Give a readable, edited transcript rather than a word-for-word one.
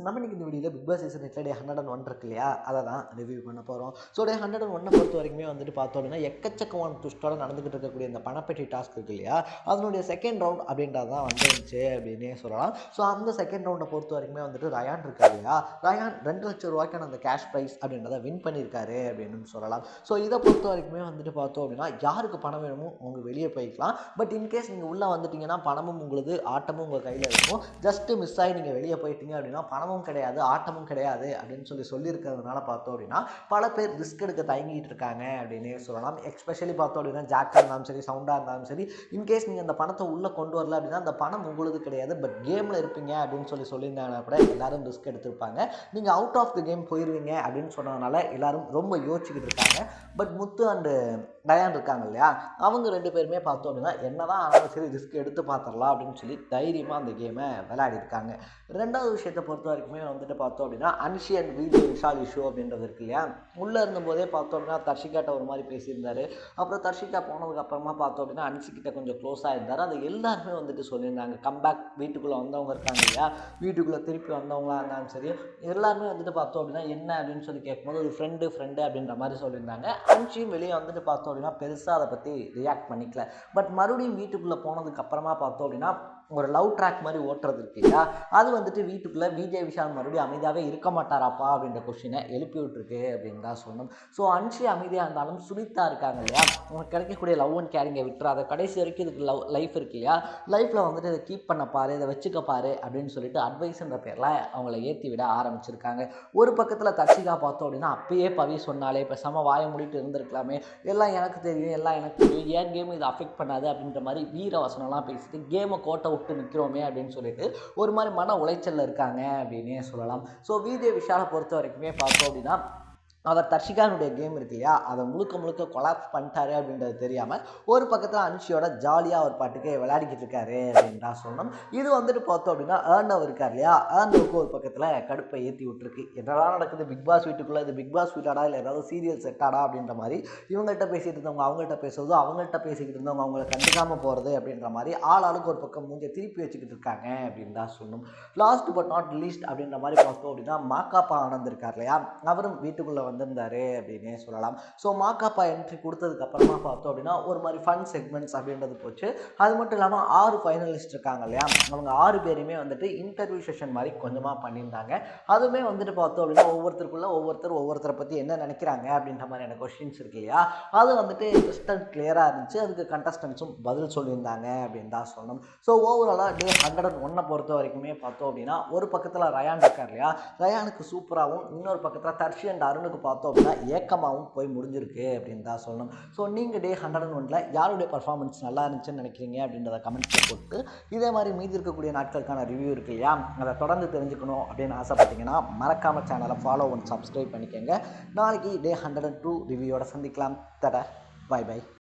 நம்ம இன்னைக்கு இந்த வீடியோவில் பிக் பாஸ் சீசன் 8 டே 101 இருக்கு இல்லையா, அதை தான் ரிவ்யூ பண்ண போகிறோம். ஸோ டே 101 பொறுத்த வரைக்குமே வந்துட்டு பார்த்தோம் அப்படின்னா எக்கச்சக்கமான ட்விஸ்டோட நடந்துகிட்டு இருக்கக்கூடிய இந்த பணப்பெட்டி டாஸ்க் இருக்கு இல்லையா, அதனுடைய செகண்ட் ரவுண்ட் அப்படின்றது தான் வந்துருந்துச்சு அப்படின்னே சொல்லலாம். ஸோ அந்த செகண்ட் ரவுண்டை பொறுத்த வரைக்குமே வந்துட்டு ரயான் இருக்காரு இல்லையா, ரயான் 2 லட்சம் ரூபாய்க்கான அந்த கேஷ் ப்ரைஸ் அப்படின்றத வின் பண்ணியிருக்காரு அப்படின்னு சொல்லலாம். ஸோ இதை பொறுத்த வரைக்குமே வந்துட்டு பார்த்தோம் அப்படின்னா யாருக்கு பணம் வேணுமோ அவங்க வெளியே போய்க்கலாம். பட் இன்கேஸ் நீங்கள் உள்ளே வந்துட்டீங்கன்னா பணமும் உங்களுக்கு ஆட்டமும் உங்கள் கையில் இருக்கும். ஜஸ்ட் மிஸ் ஆகி நீங்கள் வெளியே போயிட்டீங்க அப்படின்னா பணமும் கிடையாது ஆட்டமும் கிடையாது அப்படின்னு சொல்லியிருக்கிறதுனால பார்த்தோம் அப்படின்னா பல பேர் ரிஸ்க் எடுக்க தயங்கிட்டு இருக்காங்க அப்படின்னே சொல்லலாம். எஸ்பெஷலி பார்த்தோம் அப்படின்னா ஜாக்காக இருந்தாலும் சரி, சவுண்டாக இருந்தாலும் சரி, இன்கேஸ் நீங்கள் அந்த பணத்தை உள்ளே கொண்டு வரல அப்படின்னா அந்த பணம் உங்களுக்கு கிடையாது, பட் கேமில் இருப்பீங்க அப்படின்னு சொல்லியிருந்தாங்கன்னா கூட எல்லாரும் ரிஸ்க் எடுத்திருப்பாங்க. நீங்கள் அவுட் ஆஃப் தி கேம் போயிடுவீங்க அப்படின்னு சொன்னதுனால எல்லாரும் ரொம்ப யோசிச்சுக்கிட்டு இருக்காங்க. பட் முத்து அண்டு டயான் இருக்காங்க இல்லையா, அவங்க 2 பேருமே பார்த்தோம் அப்படின்னா என்னதான் ஆனாலும் சரி ரிஸ்க் எடுத்து பார்த்துடலாம் அப்படின்னு சொல்லி தைரியமாக அந்த கேமை விளையாடி இருக்காங்க. ரெண்டாவது விஷயத்தை பொறுத்த வரைக்குமே வந்துட்டு பார்த்தோம் அப்படின்னா அன்ஷி அண்ட் விஜய் விஷால் இஷ்யூ அப்படின்றது இருக்கு இல்லையா, உள்ளே இருந்தபோதே பார்த்தோம் அப்படின்னா தர்ஷிகாட்ட ஒரு மாதிரி பேசியிருந்தாரு. அப்புறம் தர்ஷிகா போனதுக்கு அப்புறமா பார்த்தோம் அப்படின்னா அன்ஷிக்கிட்ட கொஞ்சம் க்ளோஸாக இருந்தார். அது எல்லாருமே வந்துட்டு சொல்லியிருந்தாங்க. கம்பேக் வீட்டுக்குள்ளே வந்தவங்க இருக்காங்க இல்லையா, வீட்டுக்குள்ளே திருப்பி வந்தவங்களா இருந்தாலும் சரி, எல்லாருமே வந்துட்டு பார்த்தோம் அப்படின்னா என்ன அப்படின்னு சொல்லி கேட்கும்போது ஒரு ஃப்ரெண்டு அப்படின்ற மாதிரி சொல்லியிருந்தாங்க. அன்ஷியும் வெளியே வந்துட்டு பார்த்தோம் அப்படின்னா பெருசாக அதை பற்றி ரியாக்ட் பண்ணிக்கல. பட் மறுபடியும் வீட்டுக்குள்ளே போனதுக்கு அப்புறமா பார்த்தோம் அப்படின்னா ஒரு லவ் ட்ராக் மாதிரி ஓட்டுறது இருக்கு இல்லையா, அது வந்துட்டு வீட்டுக்குள்ளே விஜய் விஷால் மறுபடியும் அமைதியாகவே இருக்க மாட்டாராப்பா அப்படின்ற கொஸ்டினை எழுப்பி விட்டுருக்கு அப்படின்னு தான் சொல்லணும். ஸோ அன்ஷி அமைதியாக இருந்தாலும் சுனிதா இருக்காங்க இல்லையா, உங்களுக்கு கிடைக்கக்கூடிய லவ் அண்ட் கேரிங்கை விட்டுறாத, கடைசி வரைக்கும் இதுக்கு லைஃப் இருக்கு இல்லையா, லைஃப்பில் வந்துட்டு இதை கீப் பண்ண பாரு, இதை வச்சுக்க பாரு அப்படின்னு சொல்லிட்டு அட்வைஸ்ன்ற பேரில் அவங்கள ஏற்றி விட ஆரம்பிச்சிருக்காங்க. ஒரு பக்கத்தில் தர்ஷிகா பார்த்தோம் அப்படின்னா அப்பயே பவி சொன்னாலே பேசாமல் வாய மூடிட்டு இருந்திருக்கலாமே, எல்லாம் எனக்கு தெரியும் எல்லாம் எனக்கு தெரியும், ஏன் கேம் இதை அஃபெக்ட் பண்ணாது அப்படின்ற மாதிரி வீர வசனம்லாம் பேசிட்டு கேமை கோட்டை விட்டு நிற்கிறோமே அப்படின்னு சொல்லிட்டு ஒரு மாதிரி மன உளைச்சலில் இருக்காங்க அப்படின்னே சொல்லலாம். ஸோ விஜய் விஷாலை பொறுத்த வரைக்குமே பார்த்தோம் அப்படின்னா அவர் தர்ஷிகானுடைய கேம் இருக்கு இல்லையா, அதை முழுக்க கொலாப்ஸ் பண்ணிட்டாரு அப்படின்றது தெரியாமல் ஒரு பக்கத்தில் அன்ஷியோட ஜாலியாக ஒரு பாட்டுக்கு விளையாடிக்கிட்டு இருக்காரு அப்படின்னு தான் சொல்லணும். இது வந்துட்டு பார்த்தோம் அப்படின்னா ஏர்னவ் இருக்கார் இல்லையா, ஏர்னவுக்கு ஒரு பக்கத்தில் கடுப்பை ஏற்றி விட்டுருக்கு. என்னதான் நடக்குது பிக் பாஸ் வீட்டுக்குள்ளே, இது பிக் பாஸ் வீட்டாடா இல்லை ஏதாவது சீரியல் செட்டாடா அப்படின்ற மாதிரி இவங்கள்ட்ட பேசிகிட்டு இருந்தவங்க அவங்கள்ட்ட பேசுறது, அவங்கள்ட்ட பேசிக்கிட்டு இருந்தவங்க அவங்கள கண்டுக்காமல் போகிறது அப்படின்ற மாதிரி ஆளுக்கு ஒரு பக்கம் மூஞ்சை திருப்பி வச்சுக்கிட்டு இருக்காங்க அப்படின்னு தான் சொல்லணும். லாஸ்ட் பட் நாட் லீஸ்ட் அப்படின்ற மாதிரி பார்த்தோம் அப்படின்னா மாக்காப்பா ஆனந்த் இருக்கார் இல்லையா, அவரும் வீட்டுக்குள்ளே வந்திருந்தாரு அப்படின்னே சொல்லலாம். ஸோ மாக்காப்பா என்ட்ரி கொடுத்ததுக்கு அப்புறமா பார்த்தோம் அப்படின்னா ஒரு மாதிரி ஃபன் செக்மெண்ட்ஸ் அப்படின்றது போச்சு. அது மட்டும் இல்லாமல் 6 ஃபைனலிஸ்ட் இருக்காங்க இல்லையா, அவங்க 6 பேருமே வந்துட்டு இன்டர்வியூ செஷன் மாதிரி கொஞ்சமாக பண்ணியிருந்தாங்க. அதுவுமே வந்துட்டு பார்த்தோம் அப்படின்னா ஒவ்வொருத்தரை பற்றி என்ன நினைக்கிறாங்க அப்படின்ற மாதிரியான கொஸ்டின்ஸ் இருக்கு இல்லையா, அது வந்துட்டு கிறிஸ்டல் கிளியராக இருந்துச்சு. அதுக்கு கண்டஸ்டன்ஸும் பதில் சொல்லியிருந்தாங்க அப்படின்னு தான் சொல்லணும். ஸோ ஓவராலாக டே 101 பொறுத்த வரைக்குமே பார்த்தோம் அப்படின்னா ஒரு பக்கத்தில் ரயான் இருக்கார் இல்லையா, ரயானுக்கு சூப்பராகவும் இன்னொரு பக்கத்தில் தர்ஷி அண்ட் அருணுக்கு பார்த்தோம் அப்படின்னா ஏக்கமாகவும் போய் முடிஞ்சிருக்கு அப்படின்னு தான் சொல்லணும். ஸோ நீங்கள் டே 101 யாருடைய பர்ஃபார்மன்ஸ் நல்லா இருந்துச்சுன்னு நினைக்கிறீங்க அப்படின்றத கமெண்ட்ஸில் போட்டு இதே மாதிரி மீதி இருக்கக்கூடிய நாட்களுக்கான ரிவ்யூ இருக்கு இல்லையா, அதை தொடர்ந்து தெரிஞ்சுக்கணும் அப்படின்னு ஆசைப்பட்டீங்கன்னா மறக்காமல் சேனலை ஃபாலோ அண்ட் சப்ஸ்கிரைப் பண்ணிக்கோங்க. நாளைக்கு டே 102 ரிவ்யூவோட சந்திக்கலாம். தட பை பை.